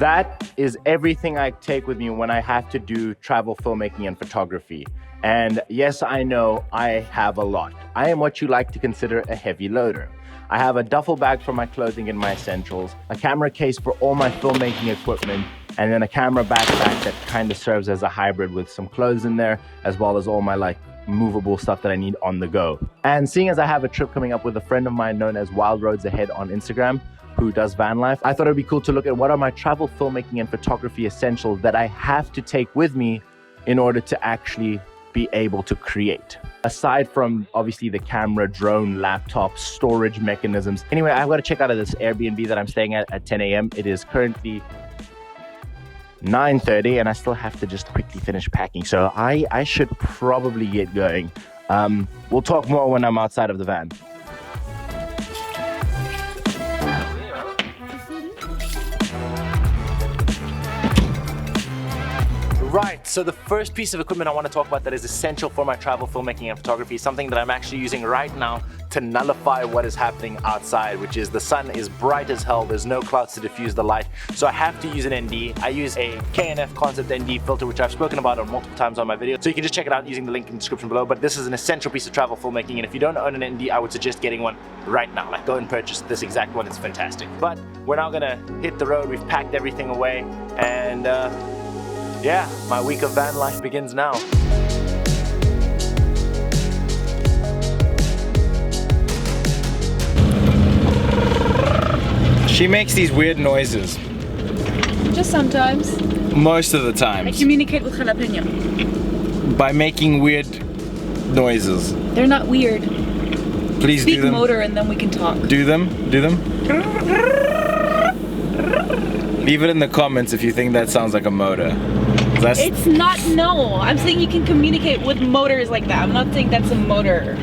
That is everything I take with me when I have to do travel filmmaking and photography. And yes, I know I have a lot. I am what you like to consider a heavy loader. I have a duffel bag for my clothing and my essentials, a camera case for all my filmmaking equipment, and then a camera backpack that kind of serves as a hybrid with some clothes in there, as well as all my movable stuff that I need on the go. And seeing as I have a trip coming up with a friend of mine known as Wild Roads Ahead on Instagram, who does van life, I thought it'd be cool to look at what are my travel filmmaking and photography essentials that I have to take with me in order to actually be able to create. Aside from obviously the camera, drone, laptop, storage mechanisms. Anyway, I've got to check out of this Airbnb that I'm staying at 10 a.m. It is currently 9:30 and I still have to just quickly finish packing. So I should probably get going. We'll talk more when I'm outside of the van. Right, so the first piece of equipment I want to talk about that is essential for my travel filmmaking and photography is something that I'm actually using right now to nullify what is happening outside, which is the sun is bright as hell, there's no clouds to diffuse the light, so I have to use an ND. I use a KNF Concept ND filter, which I've spoken about on multiple times on my video, so you can just check it out using the link in the description below. But this is an essential piece of travel filmmaking, and if you don't own an ND, I would suggest getting one right now. Go and purchase this exact one, it's fantastic. But we're now gonna hit the road, we've packed everything away, and yeah, my week of van life begins now. She makes these weird noises. Just sometimes. Most of the time. I communicate with jalapeno. By making weird noises. They're not weird. Please Speak do them. motor and then we can talk. Do them. Do them. Leave it in the comments if you think that sounds like a motor. It's not, no. I'm saying you can communicate with motors like that. I'm not saying that's a motor.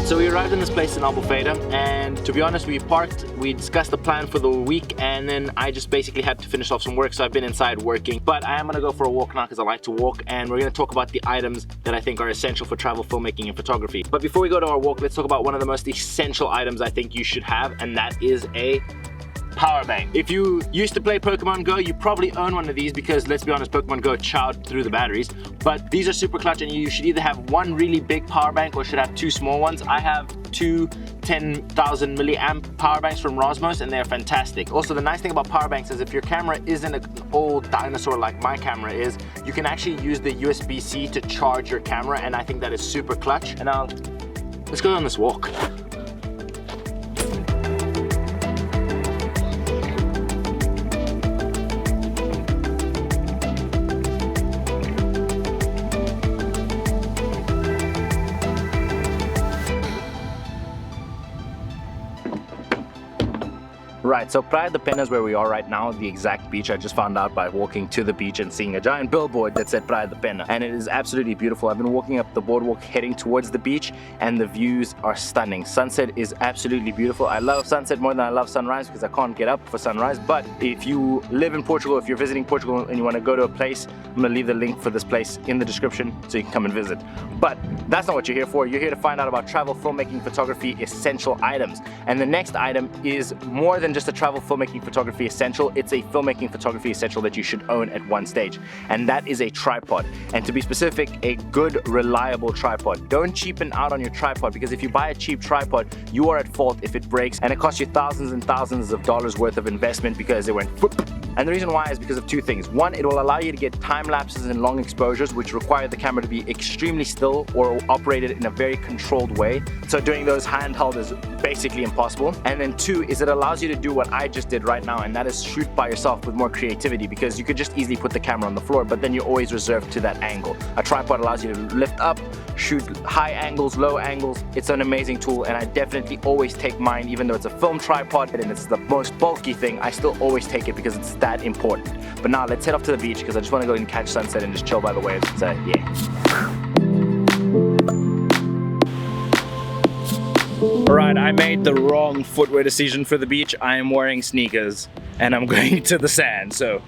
So we arrived in this place in Albufeira, and to be honest, we parked, we discussed the plan for the week, and then I just basically had to finish off some work, so I've been inside working. But I am gonna go for a walk now because I like to walk, and we're gonna talk about the items that I think are essential for travel filmmaking and photography. But before we go to our walk, let's talk about one of the most essential items I think you should have, and that is a power bank. If you used to play Pokemon Go, you probably own one of these because, let's be honest, Pokemon Go chowed through the batteries. But these are super clutch, and you should either have one really big power bank or should have two small ones. I have two 10,000 milliamp power banks from Rosmos, and they're fantastic. Also, the nice thing about power banks is if your camera isn't an old dinosaur like my camera is, you can actually use the USB-C to charge your camera, and I think that is super clutch. And now, let's go on this walk. Right, so Praia de Pena is where we are right now, the exact beach. I just found out by walking to the beach and seeing a giant billboard that said Praia de Pena, and it is absolutely beautiful. I've been walking up the boardwalk heading towards the beach, and the views are stunning. Sunset is absolutely beautiful. I love sunset more than I love sunrise because I can't get up for sunrise. But if you live in Portugal, if you're visiting Portugal and you want to go to a place, I'm gonna leave the link for this place in the description so you can come and visit. But that's not what you're here for. You're here to find out about travel filmmaking photography essential items. And the next item is more than just a travel filmmaking photography essential. It's a filmmaking photography essential that you should own at one stage, and that is a tripod. And to be specific, a good, reliable tripod. Don't cheapen out on your tripod, because if you buy a cheap tripod, you are at fault if it breaks, and it costs you thousands and thousands of dollars worth of investment because it went whoop. And the reason why is because of two things. One, it will allow you to get time lapses and long exposures, which require the camera to be extremely still or operated in a very controlled way. So doing those handheld is basically impossible. And then two is it allows you to do what I just did right now, and that is shoot by yourself with more creativity, because you could just easily put the camera on the floor, but then you're always reserved to that angle. A tripod allows you to lift up, shoot high angles, low angles. It's an amazing tool, and I definitely always take mine, even though it's a film tripod and it's the most bulky thing, I still always take it because it's that important. But now let's head off to the beach because I just want to go and catch sunset and just chill by the waves. So yeah. Alright, I made the wrong footwear decision for the beach. I am wearing sneakers and I'm going to the sand, so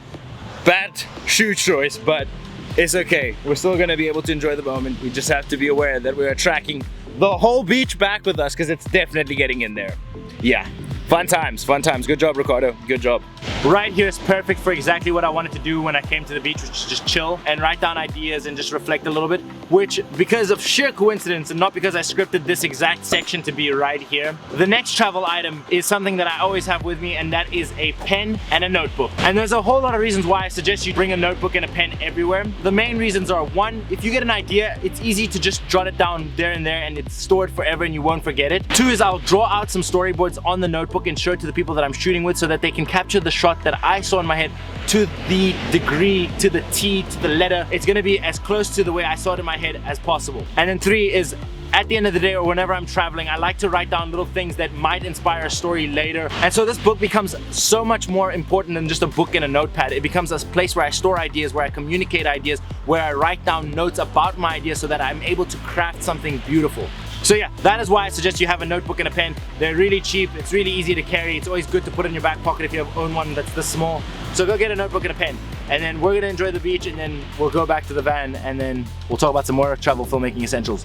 bad shoe choice, but it's okay. We're still gonna be able to enjoy the moment. We just have to be aware that we are tracking the whole beach back with us because it's definitely getting in there. Yeah, fun times, fun times. Good job, Ricardo, good job. Right here is perfect for exactly what I wanted to do when I came to the beach, which is just chill and write down ideas and just reflect a little bit, which, because of sheer coincidence and not because I scripted this exact section to be right here, the next travel item is something that I always have with me, and that is a pen and a notebook. And there's a whole lot of reasons why I suggest you bring a notebook and a pen everywhere. The main reasons are, one, if you get an idea, it's easy to just jot it down there and there and it's stored forever and you won't forget it. Two is I'll draw out some storyboards on the notebook and show it to the people that I'm shooting with so that they can capture the shot that I saw in my head to the degree, to the T, to the letter. It's gonna be as close to the way I saw it in my head as possible. And then three is, at the end of the day or whenever I'm traveling, I like to write down little things that might inspire a story later. And so this book becomes so much more important than just a book and a notepad. It becomes a place where I store ideas, where I communicate ideas, where I write down notes about my ideas so that I'm able to craft something beautiful. So yeah, that is why I suggest you have a notebook and a pen. They're really cheap, it's really easy to carry. It's always good to put in your back pocket if you own one that's this small. So go get a notebook and a pen. And then we're gonna enjoy the beach, and then we'll go back to the van, and then we'll talk about some more travel filmmaking essentials.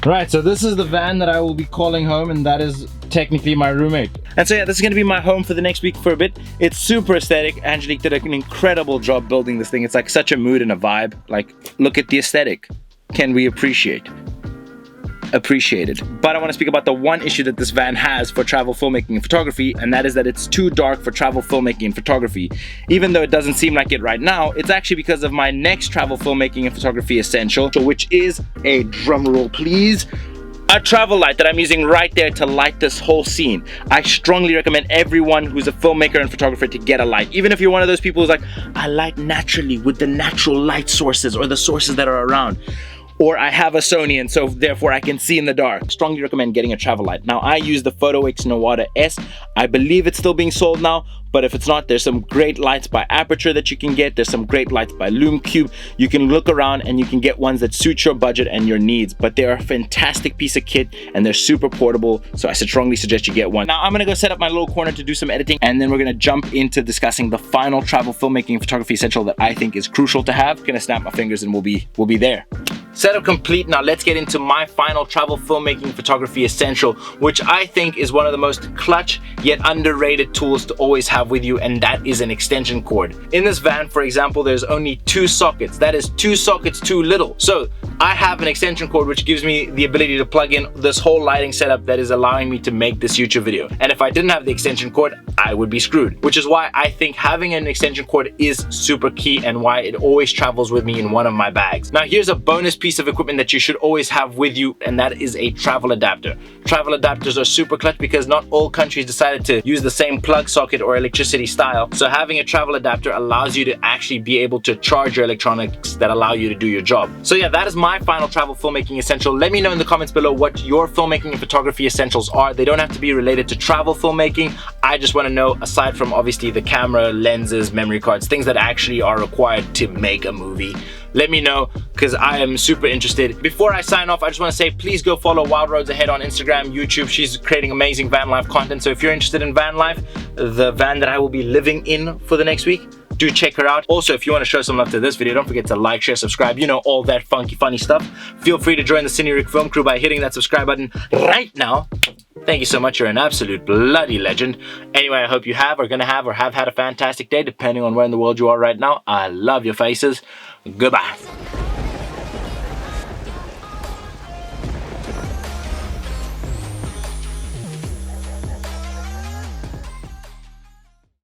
Right, so this is the van that I will be calling home, and that is technically my roommate. And so yeah, this is gonna be my home for the next week for a bit. It's super aesthetic. Angelique did an incredible job building this thing. It's like such a mood and a vibe. Like, look at the aesthetic. Can we appreciate it? But I want to speak about the one issue that this van has for travel filmmaking and photography, and that is that it's too dark for travel filmmaking and photography. Even though it doesn't seem like it right now, it's actually because of my next travel filmmaking and photography essential, which is a drum roll please, a travel light that I'm using right there to light this whole scene. I strongly recommend everyone who's a filmmaker and photographer to get a light. Even if you're one of those people who's like, I light naturally with the natural light sources or the sources that are around. Or I have a Sony and so therefore I can see in the dark. Strongly recommend getting a travel light. Now I use the PhotoX Nuada S. I believe it's still being sold now, but if it's not, there's some great lights by Aperture that you can get. There's some great lights by Lume-Cube. You can look around and you can get ones that suit your budget and your needs, but they're a fantastic piece of kit and they're super portable, so I strongly suggest you get one. Now I'm gonna go set up my little corner to do some editing, and then we're gonna jump into discussing the final travel filmmaking and photography essential that I think is crucial to have. Gonna snap my fingers and we'll be there. Setup complete. Now let's get into my final travel filmmaking photography essential, which I think is one of the most clutch yet underrated tools to always have with you, and that is an extension cord. In this van, for example, there's only 2 sockets. That is 2 sockets too little. So I have an extension cord which gives me the ability to plug in this whole lighting setup that is allowing me to make this YouTube video. And if I didn't have the extension cord, I would be screwed, which is why I think having an extension cord is super key and why it always travels with me in one of my bags. Now here's a bonus piece of equipment that you should always have with you, and that is a travel adapter. Travel adapters are super clutch because not all countries decided to use the same plug socket or electricity style. So having a travel adapter allows you to actually be able to charge your electronics that allow you to do your job. So yeah, that is my final travel filmmaking essential. Let me know in the comments below what your filmmaking and photography essentials are. They don't have to be related to travel filmmaking. I just want to know, aside from obviously the camera, lenses, memory cards, things that actually are required to make a movie. Let me know because I am super interested. Before I sign off, I just want to say please go follow Wild Roads Ahead on Instagram, YouTube. She's creating amazing van life content. So if you're interested in van life, the van that I will be living in for the next week, do check her out. Also, if you want to show some love to this video, don't forget to like, share, subscribe, you know, all that funky, funny stuff. Feel free to join the Cineric Film Crew by hitting that subscribe button right now. Thank you so much. You're an absolute bloody legend. Anyway, I hope you have, are gonna have, or have had a fantastic day, depending on where in the world you are right now. I love your faces. Goodbye.